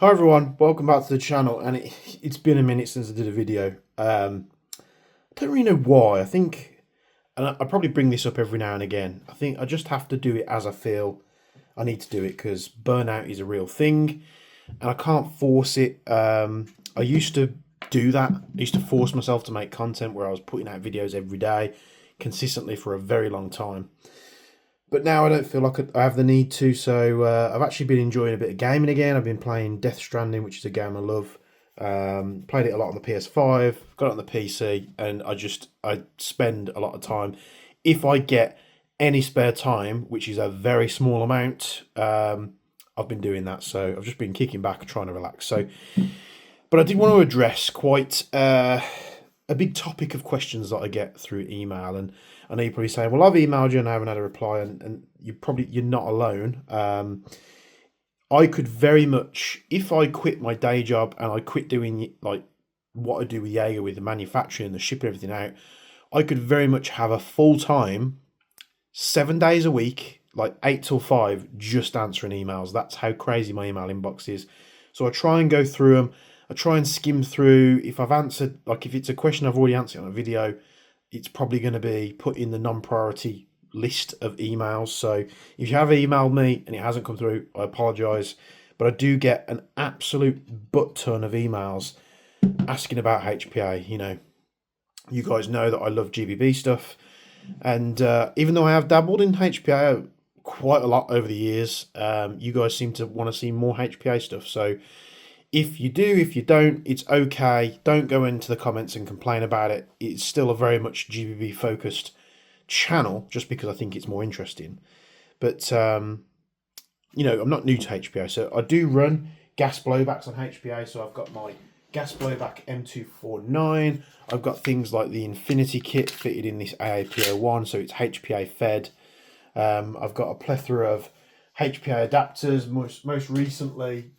Hi everyone, welcome back to the channel, and it's been a minute since I did a video. I don't really know why. I think, and I probably bring this up every now and again, I think I just have to do it as I feel I need to do it, because burnout is a real thing and I can't force it. I used to do that. I used to force myself to make content where I was putting out videos every day consistently for a very long time. But now I don't feel like I have the need to, so I've actually been enjoying a bit of gaming again. I've been playing Death Stranding, which is a game I love. Played it a lot on the PS5, got it on the PC, and I spend a lot of time. If I get any spare time, which is a very small amount, I've been doing that. So I've just been kicking back, trying to relax. But I did want to address quite a big topic of questions that I get through email, and I know you're probably saying, well, I've emailed you and I haven't had a reply, and you're not alone. I could very much, if I quit my day job and I quit doing like what I do with Jaeger, with the manufacturing, the shipping everything out, I could very much have a full time, 7 days a week, like 8 till 5, just answering emails. That's how crazy my email inbox is. So I try and go through them. I try and skim through. If I've answered, like if it's a question I've already answered on a video, it's probably going to be put in the non-priority list of emails. So if you have emailed me and it hasn't come through, I apologize, but I do get an absolute butt ton of emails asking about HPA. You guys know that I love GBB stuff, and even though I have dabbled in HPA quite a lot over the years, you guys seem to want to see more HPA stuff. So if you do, if you don't, it's okay. Don't go into the comments and complain about it. It's still a very much GBB focused channel, just because I think it's more interesting. But I'm not new to HPA, so I do run gas blowbacks on HPA. So I've got my gas blowback M249. I've got things like the Infinity kit fitted in this AAP01, so it's HPA fed. I've got a plethora of HPA adapters. Most recently,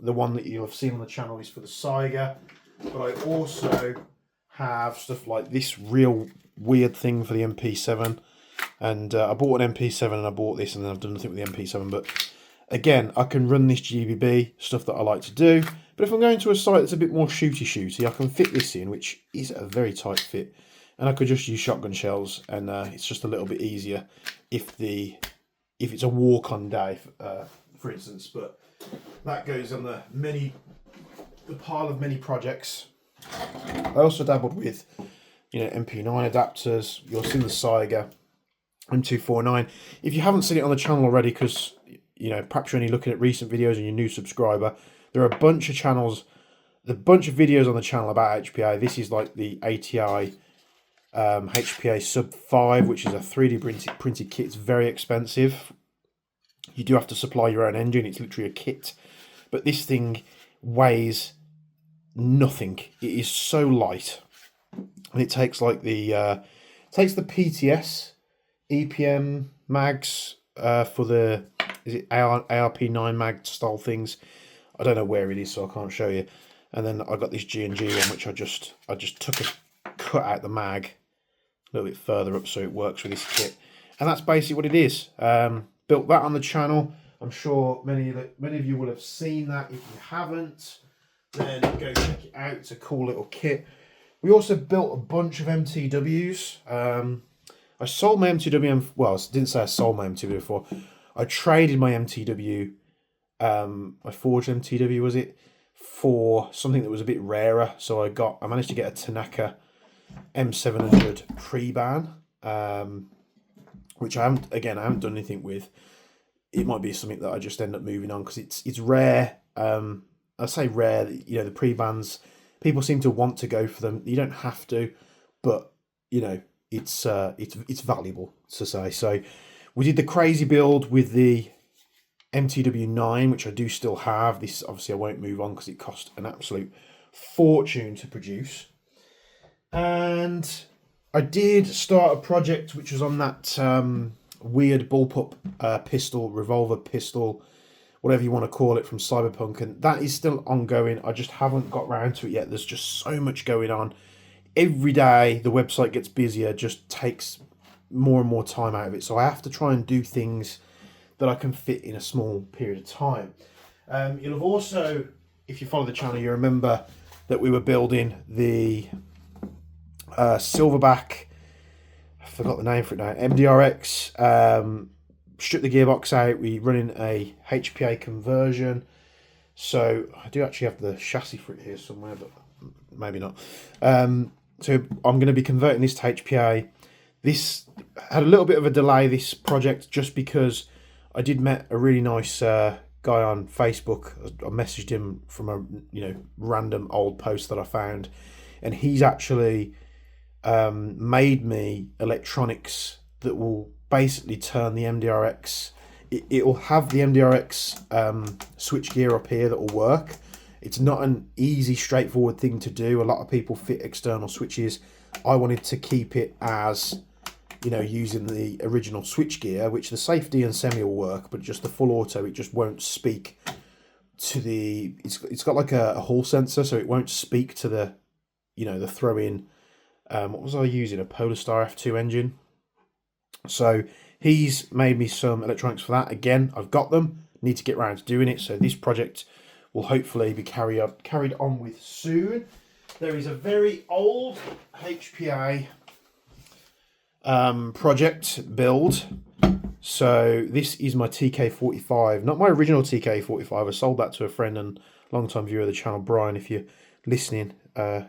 the one that you'll have seen on the channel is for the Saiga, but I also have stuff like this real weird thing for the MP7, and I bought an MP7 and I bought this, and then I've done nothing with the MP7. But again, I can run this GBB stuff that I like to do, but if I'm going to a site that's a bit more shooty, I can fit this in, which is a very tight fit, and I could just use shotgun shells, and it's just a little bit easier if it's a walk-on day, for instance. But that goes on the pile of many projects. I also dabbled with, MP9 adapters. You'll see the Saiga M249. If you haven't seen it on the channel already, because perhaps you're only looking at recent videos and you're a new subscriber, there are a bunch of videos on the channel about HPA. This is like the ATI HPA Sub 5, which is a 3D printed kit. It's very expensive. You do have to supply your own engine. It's literally a kit, but this thing weighs nothing. It is so light, and it takes like the PTS EPM mags for the, is it ARP9 mag style things. I don't know where it is, so I can't show you. And then I got this G&G one, which I just took a cut out the mag a little bit further up so it works with this kit, and that's basically what it is. Built that on the channel. I'm sure many of you will have seen that. If you haven't, then go check it out. It's a cool little kit. We also built a bunch of MTWs. I sold my MTW, well, I didn't say I sold my MTW before. I traded my MTW, my forged MTW was it, for something that was a bit rarer. So I managed to get a Tanaka M700 pre-ban, which I haven't done anything with. It might be something that I just end up moving on, because it's rare. I say rare, the pre-bans, people seem to want to go for them. You don't have to, but it's valuable to say. So we did the crazy build with the MTW9, which I do still have. This obviously I won't move on because it cost an absolute fortune to produce. And I did start a project which was on that weird bullpup pistol, revolver pistol, whatever you want to call it, from Cyberpunk, and that is still ongoing. I just haven't got round to it yet. There's just so much going on. Every day the website gets busier, just takes more and more time out of it. So I have to try and do things that I can fit in a small period of time. You'll have also, if you follow the channel, you remember that we were building the Silverback, I forgot the name for it now, MDRX, stripped the gearbox out, we're running a HPA conversion. So I do actually have the chassis for it here somewhere, but maybe not. So I'm going to be converting this to HPA. This had a little bit of a delay, this project, just because I did met a really nice guy on Facebook. I messaged him from a random old post that I found, and he's actually made me electronics that will basically turn the MDRX. It will have the MDRX switchgear up here that will work. It's not an easy, straightforward thing to do. A lot of people fit external switches. I wanted to keep it as, using the original switchgear, which the safety and semi will work, but just the full auto, it just won't speak to the. It's got like a hall sensor, so it won't speak to the, the throw-in. What was I using? A Polestar F2 engine. So he's made me some electronics for that. Again, I've got them. Need to get around to doing it. So this project will hopefully be carried on with soon. There is a very old HPA project build. So this is my TK45, not my original TK45. I sold that to a friend and long-time viewer of the channel, Brian. If you're listening,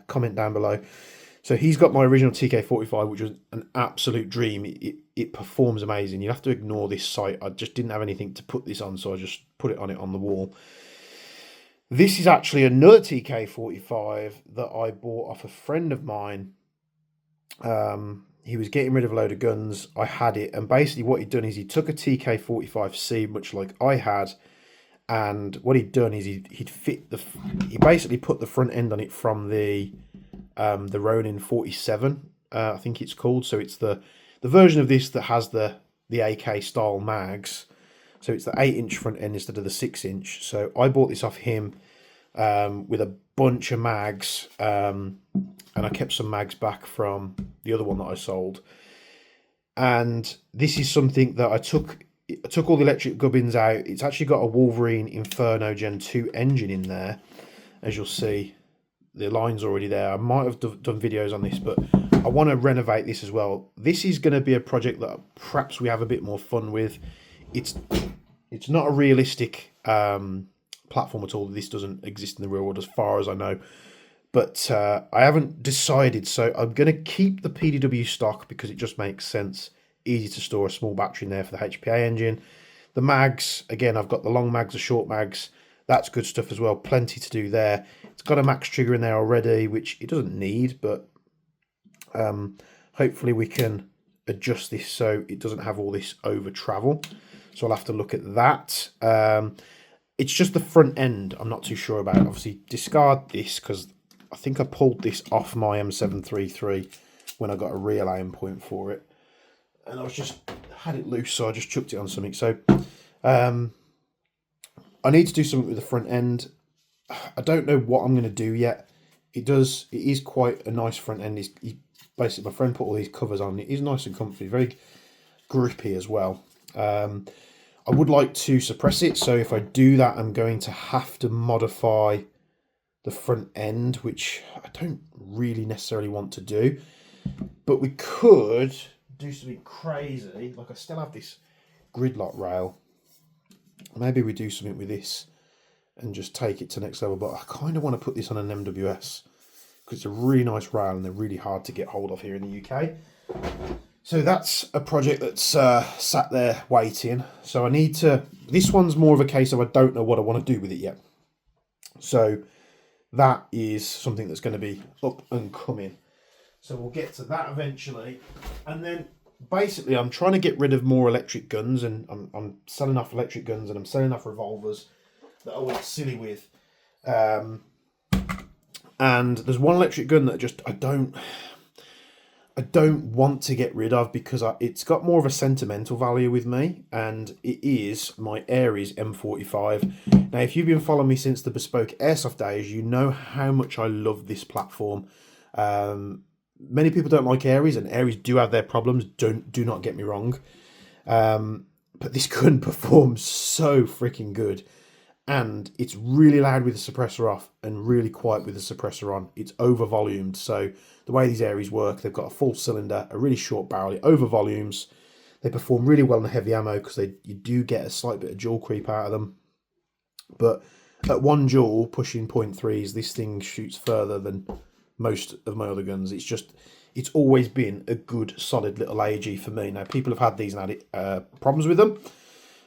comment down below. So he's got my original TK45, which was an absolute dream. It performs amazing. You have to ignore this site. I just didn't have anything to put this on, so I just put it on the wall. This is actually another TK45 that I bought off a friend of mine. He was getting rid of a load of guns. I had it, and basically what he'd done is he took a TK45C, much like I had, and what he'd done is he basically put the front end on it from the Ronin 47, I think it's called. So it's the version of this that has the AK style mags. So it's the 8-inch front end instead of the 6-inch. So I bought this off him with a bunch of mags, and I kept some mags back from the other one that I sold. And this is something that I took all the electric gubbins out. It's actually got a Wolverine Inferno Gen 2 engine in there, as you'll see. The line's already there. I might have done videos on this, but I want to renovate this as well. This is going to be a project that perhaps we have a bit more fun with. It's not a realistic platform at all. This doesn't exist in the real world as far as I know. But I haven't decided, so I'm going to keep the PDW stock because it just makes sense. Easy to store a small battery in there for the HPA engine. The mags, again, I've got the long mags, the short mags. That's good stuff as well. Plenty to do there. It's got a max trigger in there already, which it doesn't need, but hopefully we can adjust this so it doesn't have all this over travel. So I'll have to look at that. It's just the front end I'm not too sure about. Obviously, discard this because I think I pulled this off my M733 when I got a real aim point for it. And I had it loose, so I just chucked it on something. So I need to do something with the front end. I don't know what I'm going to do yet. It is quite a nice front end. Basically, my friend put all these covers on. It is nice and comfy, very grippy as well. I would like to suppress it, so if I do that, I'm going to have to modify the front end, which I don't really necessarily want to do. But we could do something crazy. Like, I still have this gridlock rail. Maybe we do something with this and just take it to the next level. But I kind of want to put this on an MWS because it's a really nice rail and they're really hard to get hold of here in the UK. So that's a project that's sat there waiting. So I need to... This one's more of a case of I don't know what I want to do with it yet. So that is something that's going to be up and coming. So we'll get to that eventually. And then basically I'm trying to get rid of more electric guns, and I'm selling off electric guns and I'm selling off revolvers that I went silly with. And there's one electric gun that just I don't want to get rid of because it's got more of a sentimental value with me, and it is my Aries M45. Now, if you've been following me since the Bespoke Airsoft days, you know how much I love this platform. Many people don't like Aries, and Aries do have their problems, do not get me wrong. But this gun performs so freaking good. and it's really loud with the suppressor off and really quiet with the suppressor on. It's over volumed. So the way these Aries work, they've got a full cylinder, a really short barrel, it over volumes. They perform really well in the heavy ammo because you do get a slight bit of joule creep out of them. But at 1 joule, pushing 0.3s, this thing shoots further than most of my other guns. It's always been a good, solid little AG for me. Now, people have had these and had problems with them.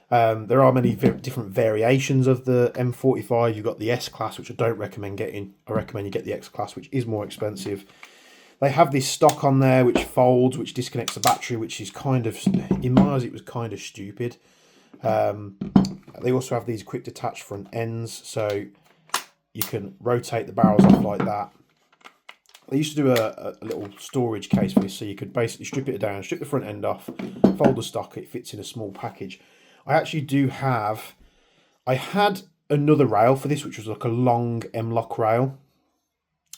There are many different variations of the M45. You've got the S-Class, which I don't recommend getting. I recommend you get the X-Class, which is more expensive. They have this stock on there, which folds, which disconnects the battery, which is kind of, in my eyes, it was kind of stupid. They also have these quick detach front ends, so you can rotate the barrels off like that. They used to do a little storage case for this, so you could basically strip it down, strip the front end off, fold the stock, it fits in a small package. I actually do have, I had another rail for this, which was like a long M-lock rail,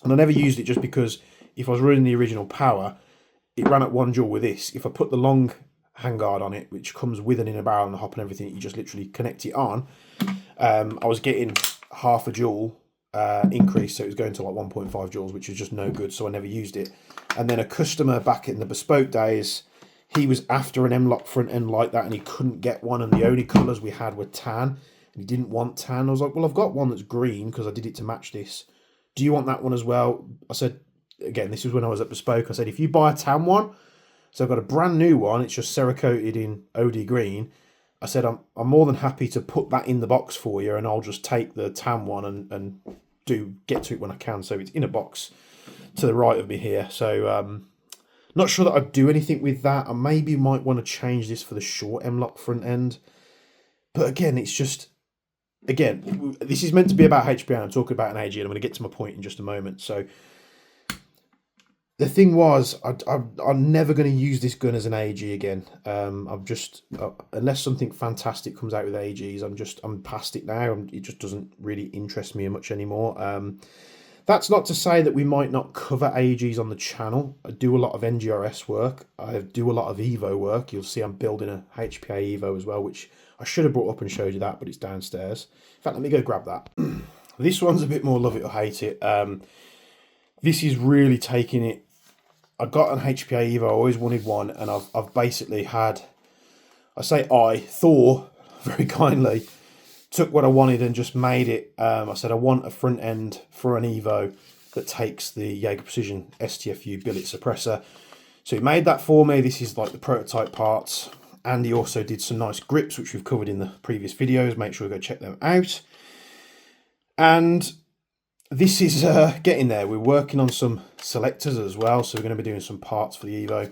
and I never used it just because if I was running the original power, it ran at 1 joule with this. If I put the long handguard on it, which comes with an inner barrel and the hop and everything, you just literally connect it on. I was getting half a joule increase, so it was going to like 1.5 joules, which is just no good, so I never used it. And then a customer back in the bespoke days, he was after an M-lock front end like that, and he couldn't get one, and the only colours we had were tan, and he didn't want tan. I was like, well, I've got one that's green because I did it to match this. Do you want that one as well? I said, again, this was when I was at bespoke, I said, if you buy a tan one, so I've got a brand new one, it's just Cerakoted in OD green. I said, I'm more than happy to put that in the box for you, and I'll just take the tan one and get to it when I can. So it's in a box to the right of me here. So not sure that I'd do anything with that. I maybe might want to change this for the short M-lock front end. But again, it's just, again, this is meant to be about HPA, and I'm talking about an AG, and I'm going to get to my point in just a moment. So the thing was, I'm never going to use this gun as an AG again. I'm just, unless something fantastic comes out with AGs, I'm past it now. It just doesn't really interest me much anymore. That's not to say that we might not cover AGs on the channel. I do a lot of NGRS work. I do a lot of Evo work. You'll see I'm building a HPA Evo as well, which I should have brought up and showed you that, but it's downstairs. In fact, let me go grab that. This one's a bit more love it or hate it. This is really taking it. I got an HPA Evo, I always wanted one, and I've basically had, Thor, very kindly, took what I wanted and just made it. I said I want a front end for an Evo that takes the Jaeger Precision STFU billet suppressor. So he made that for me. This is like the prototype parts, and he also did some nice grips, which we've covered in the previous videos. Make sure you go check them out. And this is getting there. We're working on some selectors as well, so we're going to be doing some parts for the Evo,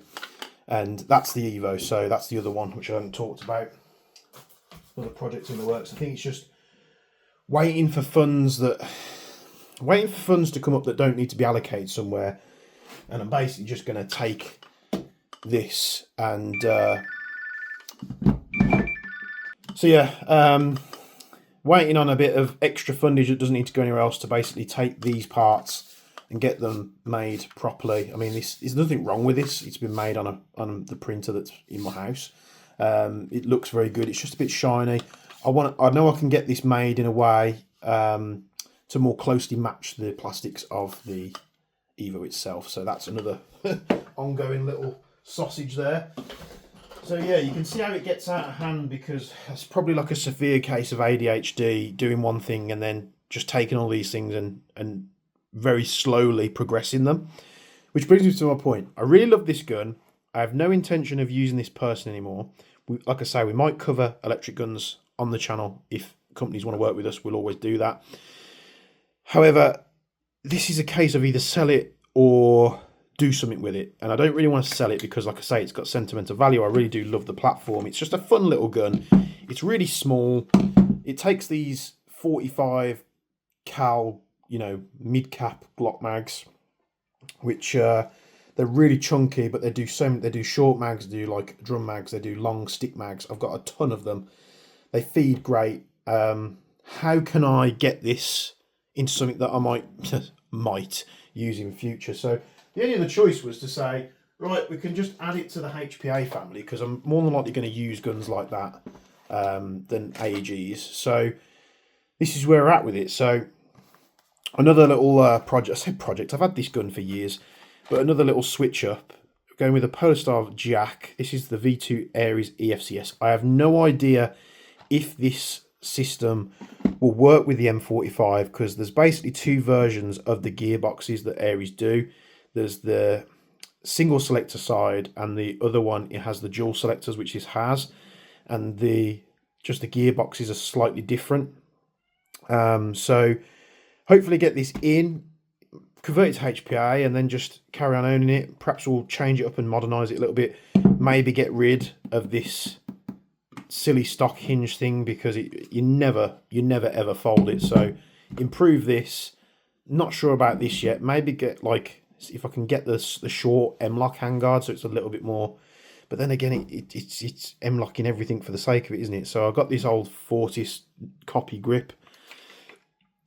and that's the Evo. So that's the other one which I haven't talked about. Other projects in the works. I think it's just waiting for funds to come up that don't need to be allocated somewhere, and I'm basically just going to take this and so yeah. Waiting on a bit of extra fundage that doesn't need to go anywhere else to basically take these parts and get them made properly. I mean, there's nothing wrong with this. It's been made on the printer that's in my house. It looks very good. It's just a bit shiny. I know I can get this made in a way to more closely match the plastics of the Evo itself. So that's another ongoing little sausage there. So yeah, you can see how it gets out of hand, because it's probably like a severe case of ADHD, doing one thing and then just taking all these things and very slowly progressing them. Which brings me to my point. I really love this gun. I have no intention of using this person anymore. Like I say, we might cover electric guns on the channel. If companies want to work with us, we'll always do that. However, this is a case of either sell it or do something with it, and I don't really want to sell it because, like I say, it's got sentimental value. I really do love the platform. It's just a fun little gun. It's really small. It takes these 45 cal, mid-cap Glock mags, which they're really chunky, but they do short mags, they do like drum mags, they do long stick mags. I've got a ton of them. They feed great. How can I get this into something that I might use in future? So the only other choice was to say, right, we can just add it to the HPA family, because I'm more than likely going to use guns like that than AGs. So this is where we're at with it. So another little project. I said project. I've had this gun for years, but another little switch up. Going with a Polestar jack. This is the V2 Aries EFCS. I have no idea if this system will work with the M45 because there's basically two versions of the gearboxes that Aries do. There's the single selector side, and the other one it has the dual selectors, which is has, and the gearboxes are slightly different. So hopefully get this in, convert it to HPA, and then just carry on owning it. Perhaps we'll change it up and modernize it a little bit. Maybe get rid of this silly stock hinge thing because you never ever fold it. So improve this. Not sure about this yet. Maybe get like, if I can get the short M-lock handguard so it's a little bit more. But then again, it's M-locking everything for the sake of it, isn't it? So I've got this old Fortis copy grip,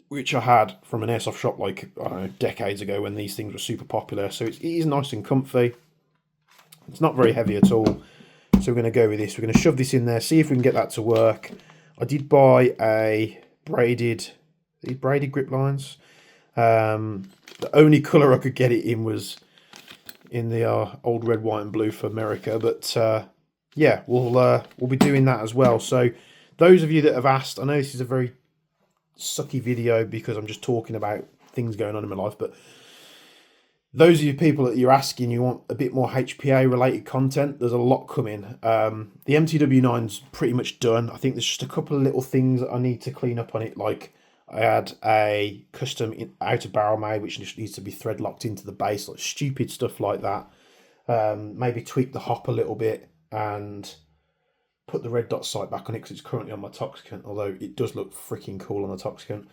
which I had from an airsoft shop like, I don't know, decades ago when these things were super popular. So it is nice and comfy. It's not very heavy at all. So we're going to go with this. We're going to shove this in there, see if we can get that to work. I did buy a braided grip lines. The only colour I could get it in was in the old red, white and blue for America. But yeah, we'll be doing that as well. So those of you that have asked, I know this is a very sucky video because I'm just talking about things going on in my life, but those of you people that you're asking, you want a bit more HPA related content, there's a lot coming. The MTW9's pretty much done. I think there's just a couple of little things that I need to clean up on it, like I had a custom outer barrel made which just needs to be thread locked into the base, like stupid stuff like that. Maybe tweak the hop a little bit and put the red dot sight back on it because it's currently on my Toxicant, although it does look freaking cool on the Toxicant.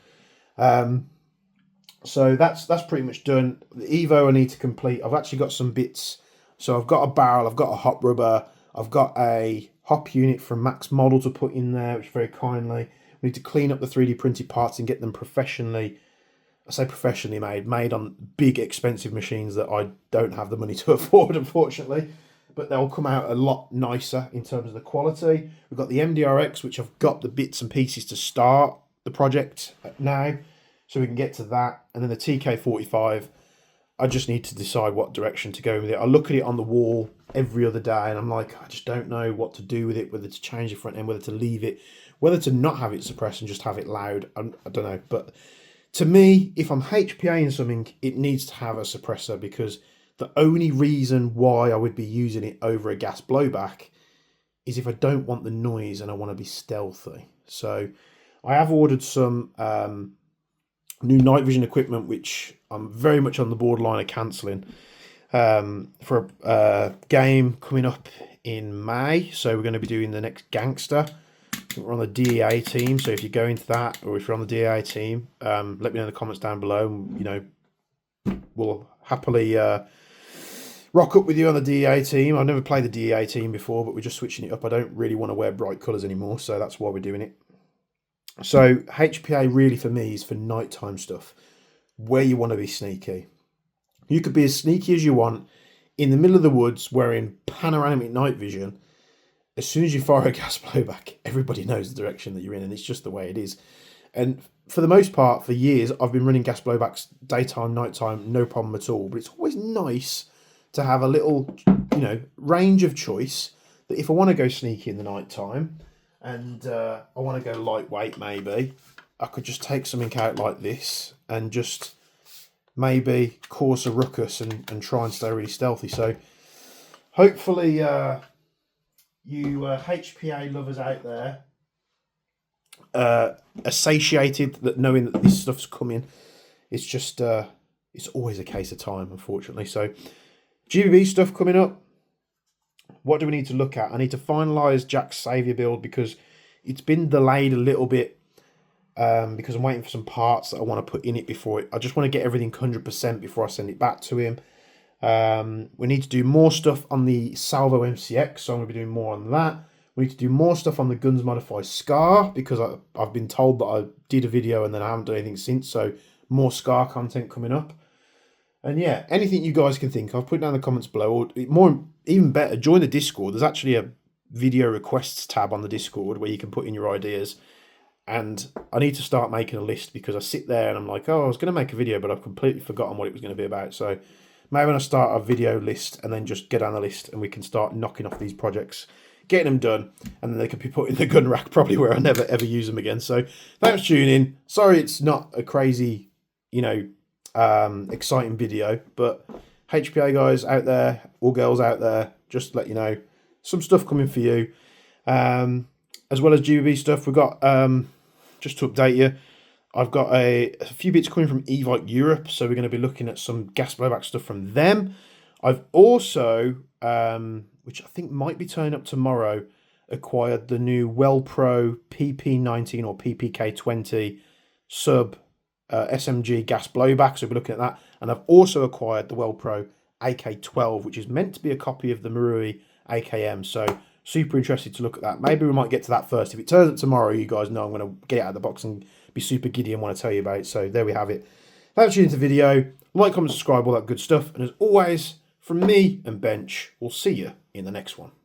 So that's pretty much done. The Evo I need to complete. I've actually got some bits. So I've got a barrel, I've got a hop rubber, I've got a hop unit from Max Model to put in there, which very kindly. We need to clean up the 3D printed parts and get them professionally, I say professionally made on big expensive machines that I don't have the money to afford, unfortunately. But they'll come out a lot nicer in terms of the quality. We've got the MDRX, which I've got the bits and pieces to start the project now, so we can get to that. And then the TK45, I just need to decide what direction to go with it. I look at it on the wall every other day and I'm like, I just don't know what to do with it, whether to change the front end, whether to leave it, whether to not have it suppressed and just have it loud. I don't know. But to me, if I'm HPAing something, it needs to have a suppressor, because the only reason why I would be using it over a gas blowback is if I don't want the noise and I want to be stealthy. So I have ordered some new night vision equipment, which I'm very much on the borderline of cancelling, for a game coming up in May. So we're going to be doing the next Gangster. We're on the DEA team, so if you go into that, or if you're on the DEA team, let me know in the comments down below. And, you know, we'll happily rock up with you on the DEA team. I've never played the DEA team before, but we're just switching it up. I don't really want to wear bright colours anymore, so that's why we're doing it. So HPA really for me is for nighttime stuff, where you want to be sneaky. You could be as sneaky as you want in the middle of the woods wearing panoramic night vision. As soon as you fire a gas blowback, everybody knows the direction that you're in, and it's just the way it is. And for the most part, for years, I've been running gas blowbacks daytime, nighttime, no problem at all. But it's always nice to have a little, you know, range of choice, that if I want to go sneaky in the nighttime and I want to go lightweight, maybe I could just take something out like this and just maybe cause a ruckus and try and stay really stealthy. So hopefully you HPA lovers out there are satiated that knowing that this stuff's coming. It's just it's always a case of time, unfortunately. So GBB stuff coming up. What do we need to look at? I need to finalise Jack's Saviour build because it's been delayed a little bit because I'm waiting for some parts that I want to put in it before I just want to get everything 100% before I send it back to him. We need to do more stuff on the Salvo MCX, so I'm going to be doing more on that. We need to do more stuff on the Guns Modified Scar because I've been told that I did a video and then I haven't done anything since, so more Scar content coming up. And yeah, anything you guys can think of, put it down in the comments below. Or more, even better, join the Discord. There's actually a video requests tab on the Discord where you can put in your ideas. And I need to start making a list, because I sit there and I'm like, oh, I was going to make a video, but I've completely forgotten what it was going to be about. So maybe when I start a video list and then just get on the list and we can start knocking off these projects, getting them done, and then they can be put in the gun rack probably where I never ever use them again. So thanks for tuning in. Sorry it's not a crazy, exciting video, but HPA guys out there, all girls out there, just to let you know, some stuff coming for you. As well as GBB stuff, we've got, just to update you, I've got a few bits coming from Evite Europe, so we're going to be looking at some gas blowback stuff from them. I've also, which I think might be turning up tomorrow, acquired the new WellPro PP19 or PPK20 sub SMG gas blowback, so we'll be looking at that. And I've also acquired the WellPro AK12, which is meant to be a copy of the Marui AKM, so super interested to look at that. Maybe we might get to that first. If it turns up tomorrow, you guys know I'm going to get it out of the box and be super giddy and want to tell you about it. So there we have it. Thanks for tuning into the video. Like, comment, subscribe, all that good stuff. And as always, from me and Bench, we'll see you in the next one.